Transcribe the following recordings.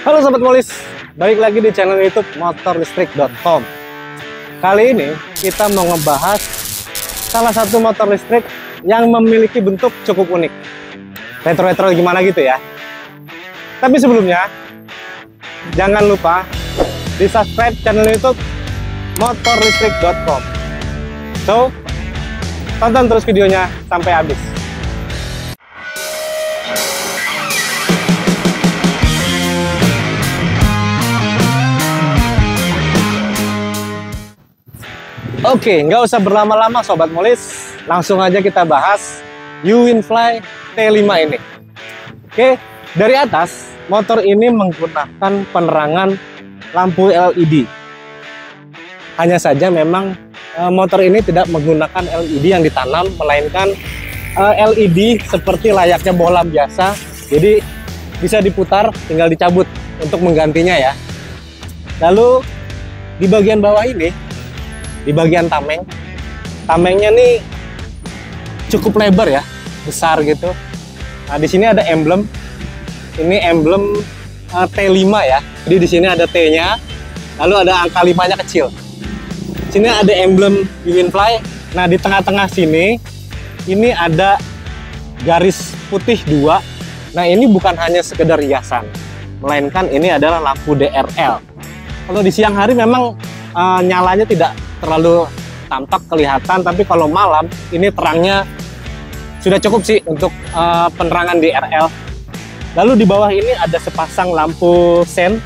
Halo Sobat Molis, balik lagi di channel YouTube motorlistrik.com. Kali ini kita mau ngebahas salah satu motor listrik yang memiliki bentuk cukup unik. Retro-retro gimana gitu ya. Tapi sebelumnya, jangan lupa di subscribe channel YouTube motorlistrik.com. So, tonton terus videonya sampai habis. Oke, nggak usah berlama-lama Sobat Molis, langsung aja kita bahas U-Winfly T5 ini. Oke, dari atas, motor ini menggunakan penerangan lampu LED. Hanya saja memang motor ini tidak menggunakan LED yang ditanam, melainkan LED seperti layaknya bola biasa. Jadi bisa diputar, tinggal dicabut untuk menggantinya ya. Lalu di bagian bawah ini, di bagian tamengnya nih cukup lebar ya, besar gitu. Nah, di sini ada emblem, ini emblem T5 ya. Jadi di sini ada T-nya, lalu ada angka 5-nya kecil. Sini ada emblem U-Winfly. Nah, di tengah-tengah sini ini ada garis putih 2. Nah, ini bukan hanya sekedar hiasan, melainkan ini adalah lampu DRL. Kalau di siang hari memang nyalanya tidak terlalu tampak kelihatan, tapi kalau malam ini terangnya sudah cukup sih untuk penerangan DRL. Lalu di bawah ini ada sepasang lampu sen.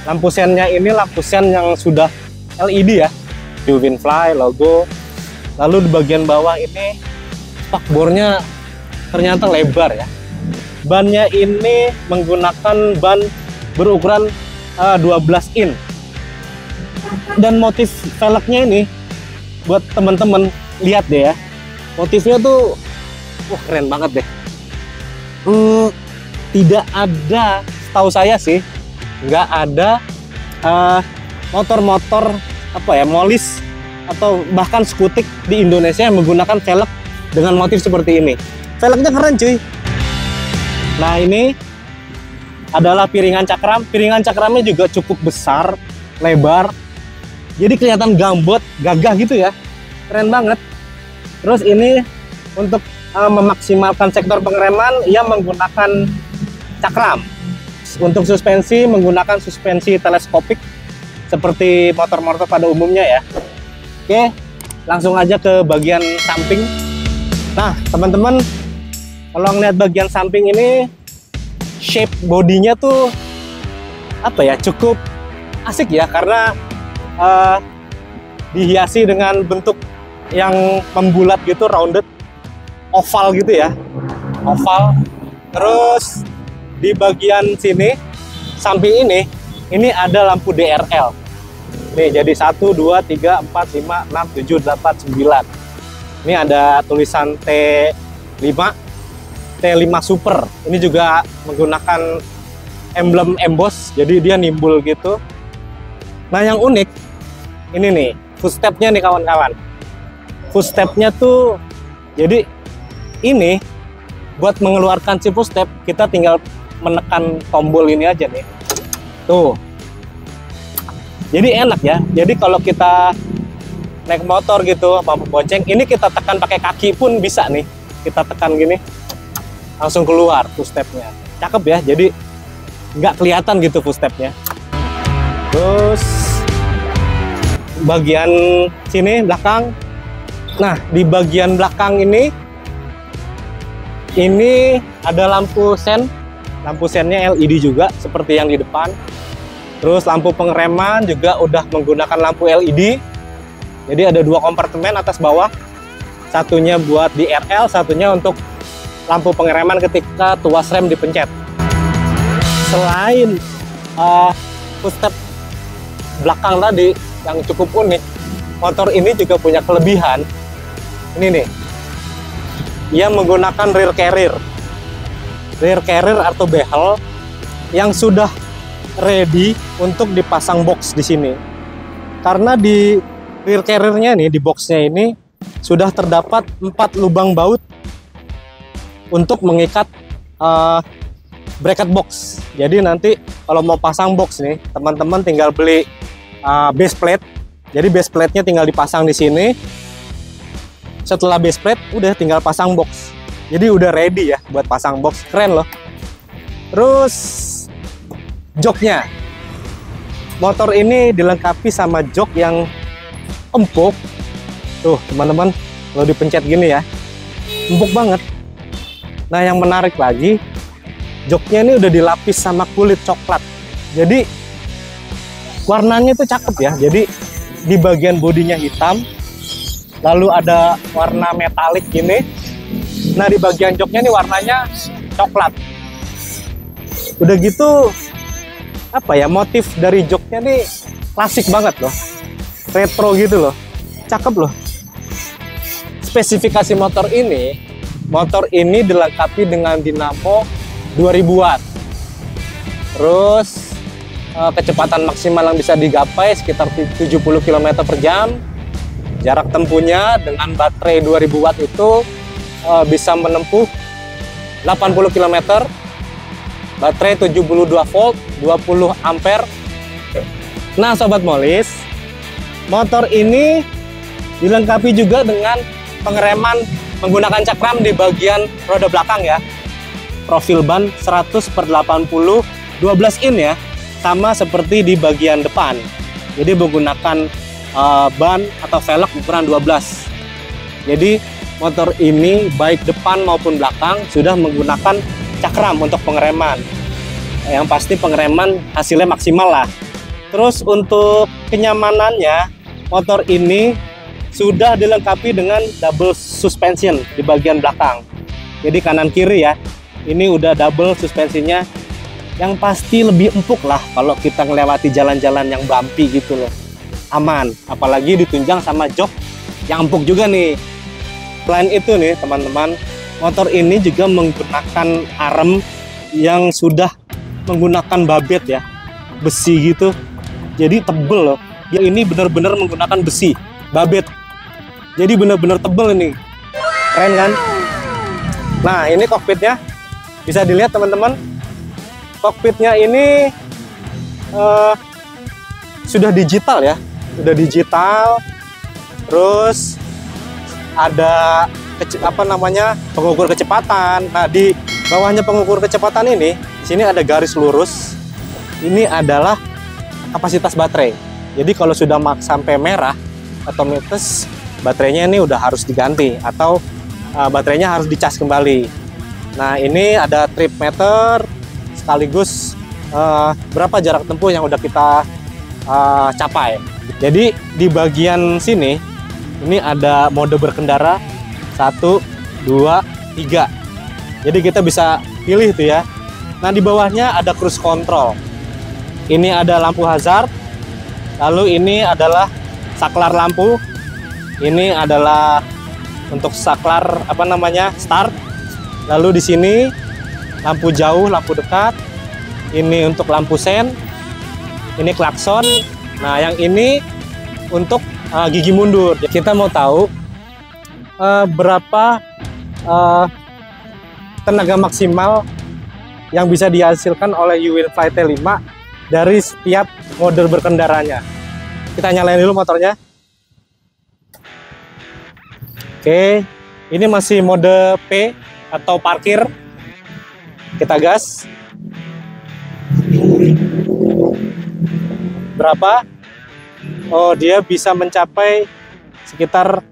Lampu sennya ini lampu sen yang sudah LED ya, U-Winfly logo. Lalu di bagian bawah ini spakbornya ternyata lebar ya. Bannya ini menggunakan ban berukuran 12 in. Dan motif velgnya ini buat teman-teman lihat deh ya, motifnya tuh wah keren banget deh. Tidak ada, setahu saya sih nggak ada motor-motor apa ya, molis atau bahkan skutik di Indonesia yang menggunakan velg dengan motif seperti ini. Velgnya keren cuy. Nah, ini adalah piringan cakram. Piringan cakramnya juga cukup besar, lebar. Jadi kelihatan gambot, gagah gitu ya. Keren banget. Terus ini untuk memaksimalkan sektor pengereman, ia menggunakan cakram. Untuk suspensi, menggunakan suspensi teleskopik seperti motor-motor pada umumnya ya. Oke, langsung aja ke bagian samping. Nah, teman-teman, kalau ngeliat bagian samping ini, shape bodinya tuh apa ya, cukup asik ya, karena dihiasi dengan bentuk yang membulat gitu, rounded, oval gitu ya, oval. Terus di bagian sini, samping ini ada lampu DRL. Nih, jadi 1, 2, 3, 4, 5, 6, 7, 8, 9. Ini ada tulisan T5 Super. Ini juga menggunakan emblem emboss, jadi dia nimbul gitu. Nah, yang unik ini nih, footstepnya nih kawan-kawan. Footstepnya tuh, jadi ini buat mengeluarkan si footstep, kita tinggal menekan tombol ini aja nih. Tuh. Jadi enak ya. Jadi kalau kita naik motor gitu, apa bonceng, ini kita tekan pakai kaki pun bisa nih. Kita tekan gini, langsung keluar footstepnya. Cakep ya, jadi nggak kelihatan gitu footstepnya. Terus bagian sini belakang. Nah, di bagian belakang ini ada lampu sen. Lampu sennya LED juga seperti yang di depan. Terus lampu pengereman juga udah menggunakan lampu LED. Jadi ada 2 kompartemen atas bawah. Satunya buat DRL, satunya untuk lampu pengereman ketika tuas rem dipencet. Selain footstep belakang tadi yang cukup unik, motor ini juga punya kelebihan. Ini nih, ia menggunakan rear carrier atau behel yang sudah ready untuk dipasang box di sini. Karena di rear carrier-nya nih, di boxnya ini sudah terdapat 4 lubang baut untuk mengikat bracket box. Jadi nanti kalau mau pasang box nih, teman-teman tinggal beli base plate. Jadi base plate-nya tinggal dipasang di sini. Setelah base plate, udah tinggal pasang box. Jadi udah ready ya buat pasang box. Keren loh. Terus joknya. Motor ini dilengkapi sama jok yang empuk. Tuh teman-teman, kalau dipencet gini ya, empuk banget. Nah yang menarik lagi, joknya ini udah dilapis sama kulit coklat. Jadi warnanya itu cakep ya. Jadi di bagian bodinya hitam, lalu ada warna metalik gini. Nah di bagian joknya ini warnanya coklat. Udah gitu, apa ya, motif dari joknya nih klasik banget loh, retro gitu loh, cakep loh. Spesifikasi motor ini dilengkapi dengan dinamo 2000 watt. Terus kecepatan maksimal yang bisa digapai sekitar 70 km per jam. Jarak tempuhnya dengan baterai 2000 watt itu bisa menempuh 80 km. Baterai 72 volt, 20 ampere. Nah Sobat Molis, motor ini dilengkapi juga dengan pengereman menggunakan cakram di bagian roda belakang ya. Profil ban 100/80 12 in ya, sama seperti di bagian depan. Jadi menggunakan ban atau velg ukuran 12. Jadi motor ini baik depan maupun belakang sudah menggunakan cakram untuk pengereman. Yang pasti pengereman hasilnya maksimal lah. Terus untuk kenyamanannya, motor ini sudah dilengkapi dengan double suspension di bagian belakang. Jadi kanan kiri ya, ini udah double suspensinya. Yang pasti lebih empuk lah kalau kita melewati jalan-jalan yang bumpy gitu loh. Aman, apalagi ditunjang sama jok yang empuk juga nih. Selain itu nih teman-teman, motor ini juga menggunakan arem yang sudah menggunakan babet ya, besi gitu. Jadi tebel loh. Dia ini benar-benar menggunakan besi, babet. Jadi benar-benar tebel ini. Keren kan? Nah, ini kokpitnya. Bisa dilihat teman-teman. Kokpitnya ini sudah digital ya. Sudah digital. Terus ada pengukur kecepatan. Nah, di bawahnya pengukur kecepatan ini, di sini ada garis lurus. Ini adalah kapasitas baterai. Jadi kalau sudah sampai merah atau minus, baterainya ini udah harus diganti atau baterainya harus dicas kembali. Nah, ini ada trip meter sekaligus berapa jarak tempuh yang udah kita capai. Jadi di bagian sini ini ada mode berkendara 1, 2, 3. Jadi kita bisa pilih tuh ya. Nah, di bawahnya ada cruise control. Ini ada lampu hazard. Lalu ini adalah saklar lampu. Ini adalah untuk saklar start. Lalu di sini lampu jauh, lampu dekat. Ini untuk lampu sen. Ini klakson. Nah, yang ini untuk gigi mundur. Kita mau tahu berapa tenaga maksimal yang bisa dihasilkan oleh U-Winfly T5 dari setiap mode berkendaranya. Kita nyalain dulu motornya. Oke, ini masih mode P atau parkir. Kita gas. Berapa? Oh, dia bisa mencapai sekitar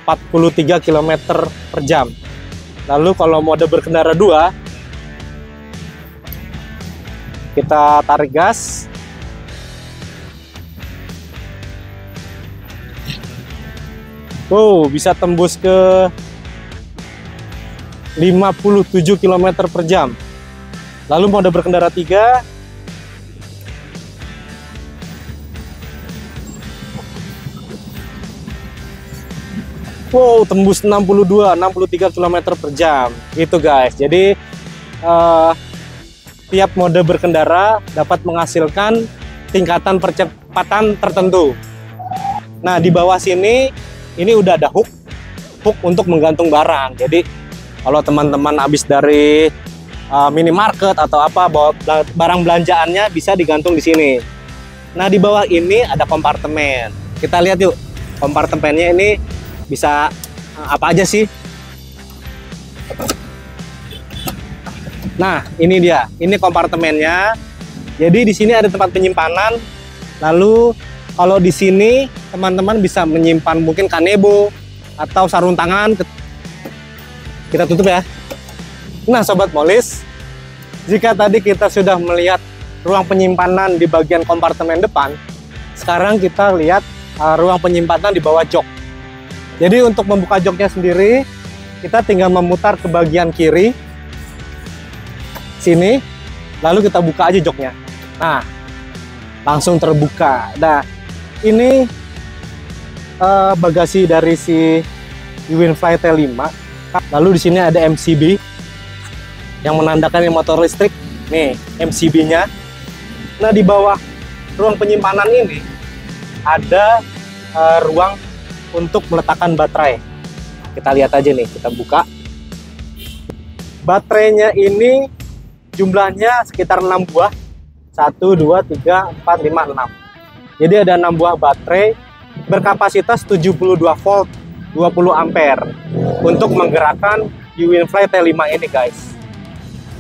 43 km per jam. Lalu kalau mode berkendara 2, kita tarik gas. Bisa tembus ke 57 km per jam. Lalu mode berkendara 3, tembus 63 km per jam. Gitu guys. Jadi tiap mode berkendara dapat menghasilkan tingkatan percepatan tertentu. Nah, di bawah sini ini udah ada hook untuk menggantung barang. Jadi kalau teman-teman habis dari minimarket atau apa, bawa barang belanjaannya bisa digantung di sini. Nah, di bawah ini ada kompartemen. Kita lihat yuk, kompartemennya ini bisa apa aja sih? Nah, ini dia. Ini kompartemennya. Jadi di sini ada tempat penyimpanan. Lalu kalau di sini teman-teman bisa menyimpan mungkin kanebo atau sarung tangan. Kita tutup ya. Nah, Sobat Molis, jika tadi kita sudah melihat ruang penyimpanan di bagian kompartemen depan, sekarang kita lihat ruang penyimpanan di bawah jok. Jadi untuk membuka joknya sendiri, kita tinggal memutar ke bagian kiri sini, lalu kita buka aja joknya. Nah, langsung terbuka. Nah, ini bagasi dari si UINFLY T5. Lalu di sini ada MCB yang menandakan ini motor listrik. Nih, MCB-nya. Nah, di bawah ruang penyimpanan ini ada ruang untuk meletakkan baterai. Kita lihat aja nih, kita buka. Baterainya ini jumlahnya sekitar 6 buah. 1, 2, 3, 4, 5, 6. Jadi ada 6 buah baterai berkapasitas 72 volt 20 ampere untuk menggerakkan UINFLY T5 ini, guys.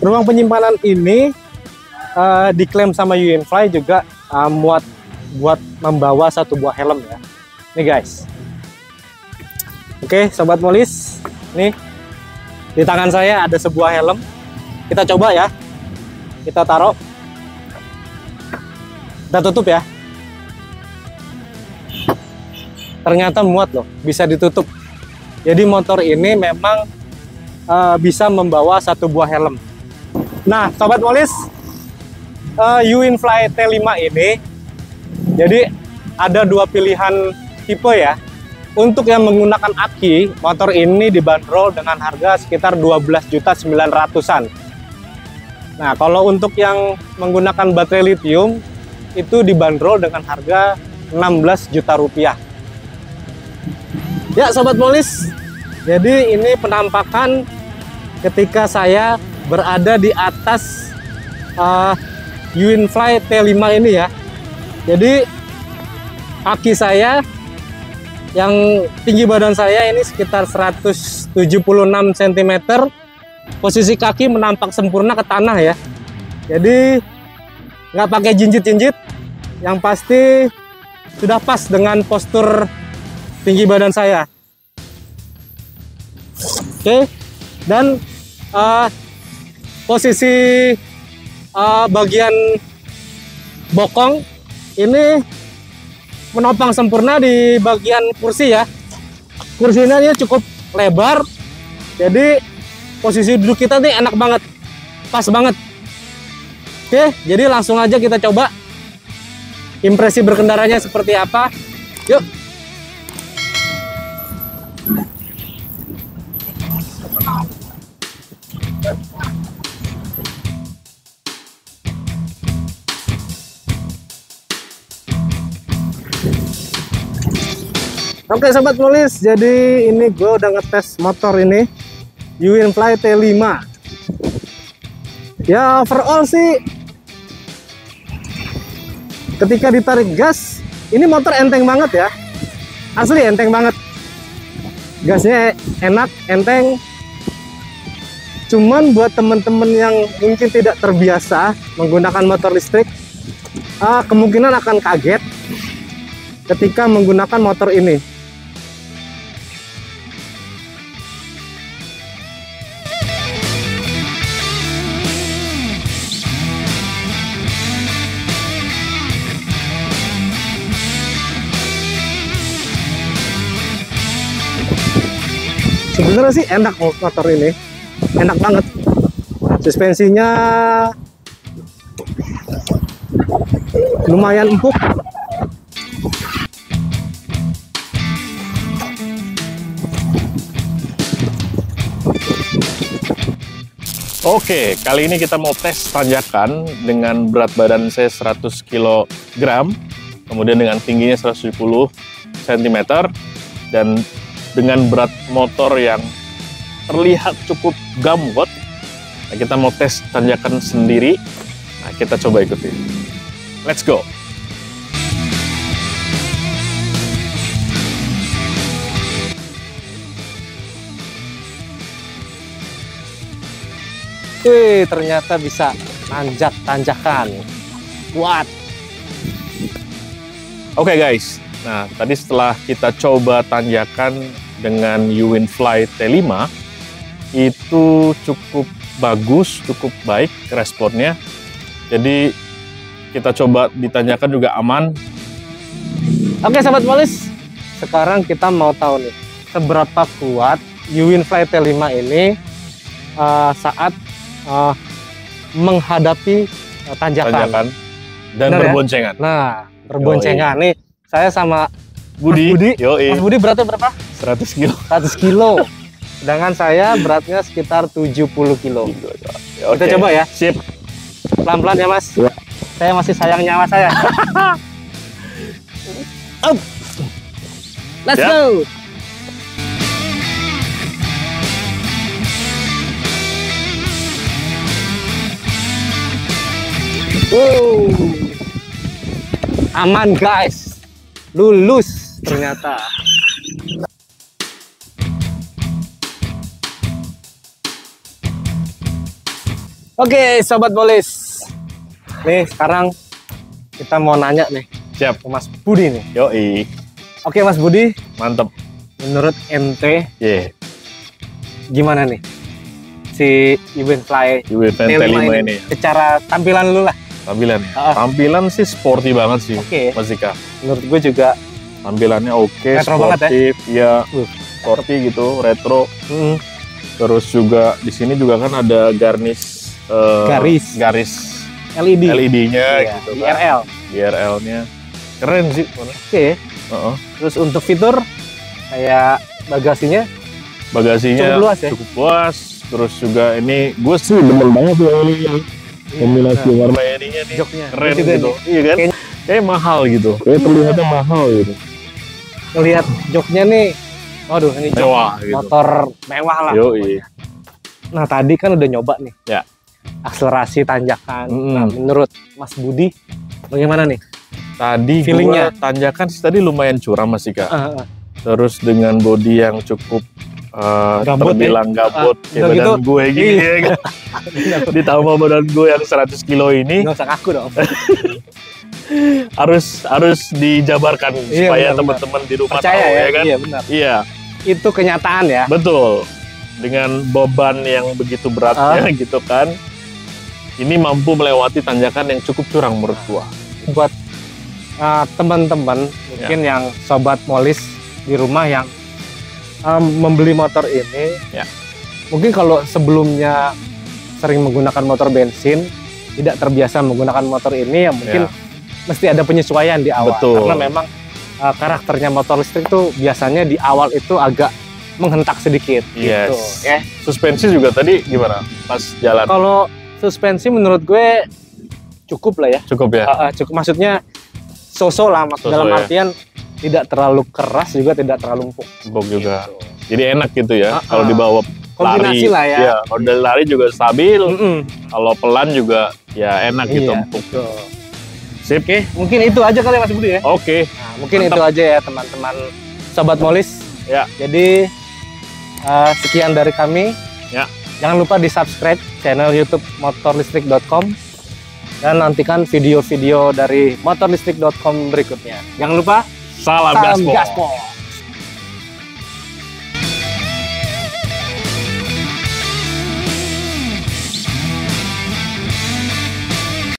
Ruang penyimpanan ini diklaim sama UINFLY juga muat buat membawa 1 buah helm ya. Nih, guys. Oke, Sobat Molis, nih di tangan saya ada sebuah helm. Kita coba ya. Kita taruh. Kita tutup ya. Ternyata muat loh, bisa ditutup. Jadi motor ini memang bisa membawa 1 buah helm. Nah, Sobat Molis, UINFLY T5 ini, jadi ada 2 pilihan tipe ya. Untuk yang menggunakan aki, motor ini dibanderol dengan harga sekitar 12.900.000-an. Nah, kalau untuk yang menggunakan baterai lithium, itu dibanderol dengan harga 16 juta rupiah. Ya, Sobat Molis, jadi ini penampakan ketika saya berada di atas UINFLY T5 ini ya. Jadi kaki saya yang tinggi badan saya ini sekitar 176 cm. Posisi kaki menampak sempurna ke tanah ya. Jadi nggak pakai jinjit-jinjit, yang pasti sudah pas dengan postur tinggi badan saya. Oke, dan posisi bagian bokong ini menopang sempurna di bagian kursi ya. Kursinya ini cukup lebar, jadi posisi duduk kita nih enak banget, pas banget. Oke, jadi langsung aja kita coba impresi berkendaranya seperti apa. Yuk. Oke, Sobat Molis, jadi ini gue udah ngetes motor ini UINFLY T5. Ya, overall sih ketika ditarik gas, ini motor enteng banget ya. Asli enteng banget. Gasnya enak, enteng. Cuman buat teman-teman yang mungkin tidak terbiasa menggunakan motor listrik, kemungkinan akan kaget ketika menggunakan motor ini. Sebenarnya sih enak motor ini, enak banget. Suspensinya lumayan empuk. Oke, kali ini kita mau tes tanjakan dengan berat badan saya 100 kg, kemudian dengan tingginya 170 cm, dan dengan berat motor yang terlihat cukup gamut, Nah, kita mau tes tanjakan sendiri. Nah, kita coba ikuti. Let's go. Wih, ternyata bisa nanjak tanjakan. Kuat. Oke guys, nah tadi setelah kita coba tanjakan dengan Uwinfly T5, itu cukup bagus, cukup baik responnya. Jadi kita coba ditanjakan juga aman. Oke Sobat Molis, sekarang kita mau tahu nih, seberapa kuat Uwinfly T5 ini saat menghadapi tanjakan dan bener berboncengan. Ya? Nah, berboncengan nih. Saya sama Budi. Mas Budi beratnya berapa? 100 kilo. 100 kilo. Sedangkan saya beratnya sekitar 70 kilo. Kita coba ya. Sip. Pelan-pelan ya Mas. Ya. Saya masih sayang nyawa saya. Up. Let's go. Wow. Aman guys, lulus ternyata. Oke Sobat Molis, nih sekarang kita mau nanya nih. Siap. Ke Mas Budi nih. Yoi. Oke Mas Budi, Mantep. menurut ente gimana nih si Uwinfly Uwinfly T5 ini? Secara tampilan lu lah. Tampilan ya? Tampilan sih sporty banget sih, Mas Dika. Menurut gue juga tampilannya oke, retro banget sportif, ya, sporty gitu, retro. Terus juga di sini juga kan ada garis LED-nya iya, gitu kan. IRL. IRL-nya keren sih. Oke. Terus untuk fitur kayak bagasinya cukup luas ya? Cukup luas. Terus juga ini gue sih demen banget ya kombinasi warna ininya nih. Joknya Keren juga gitu. nih. Iya kan? Kayak mahal gitu. Kayak terlihatnya mahal gitu. Ngelihat joknya nih, waduh ini jok Mewah gitu. motor mewah lah. Yoi. Nah tadi kan udah nyoba nih. Ya. Akselerasi tanjakan. Nah menurut Mas Budi bagaimana nih? Tadi feelingnya tanjakan sih tadi lumayan curam Mas Ika. Terus dengan bodi yang cukup terbilang gabut kayak badan gue gini ya kan. Ditambah badan gue yang 100 kilo ini. Nggak usah ngaku dong. harus dijabarkan supaya teman-teman di rumah percaya tahu ya kan. Iya benar. Iya. Itu kenyataan ya. Betul. Dengan beban yang begitu beratnya gitu kan. Ini mampu melewati tanjakan yang cukup curang menurut gua. Buat teman-teman mungkin yang Sobat Molis di rumah yang membeli motor ini, mungkin kalau sebelumnya sering menggunakan motor bensin, tidak terbiasa menggunakan motor ini, ya mungkin mesti ada penyesuaian di awal. Betul. Karena memang karakternya motor listrik tuh biasanya di awal itu agak menghentak sedikit. Yes. Gitu. Ya. Suspensi juga tadi gimana pas jalan? Kalau suspensi menurut gue cukup lah ya. Cukup ya? Cukup, maksudnya so-so lah, dalam artian tidak terlalu keras juga tidak terlalu empuk. Empuk juga. Jadi enak gitu ya kalau dibawa kombinasi lari. Lah ya. Iya, kalau dari lari juga stabil. Kalau pelan juga ya enak gitu, empuk. Sip. Oke, mungkin itu aja kali Mas Budi ya. Oke. Nah, mungkin itu aja ya teman-teman Sobat Molis. Ya. Jadi sekian dari kami. Ya. Jangan lupa di-subscribe channel YouTube motorlistrik.com dan nantikan video-video dari motorlistrik.com berikutnya. Jangan lupa Salam gaspol.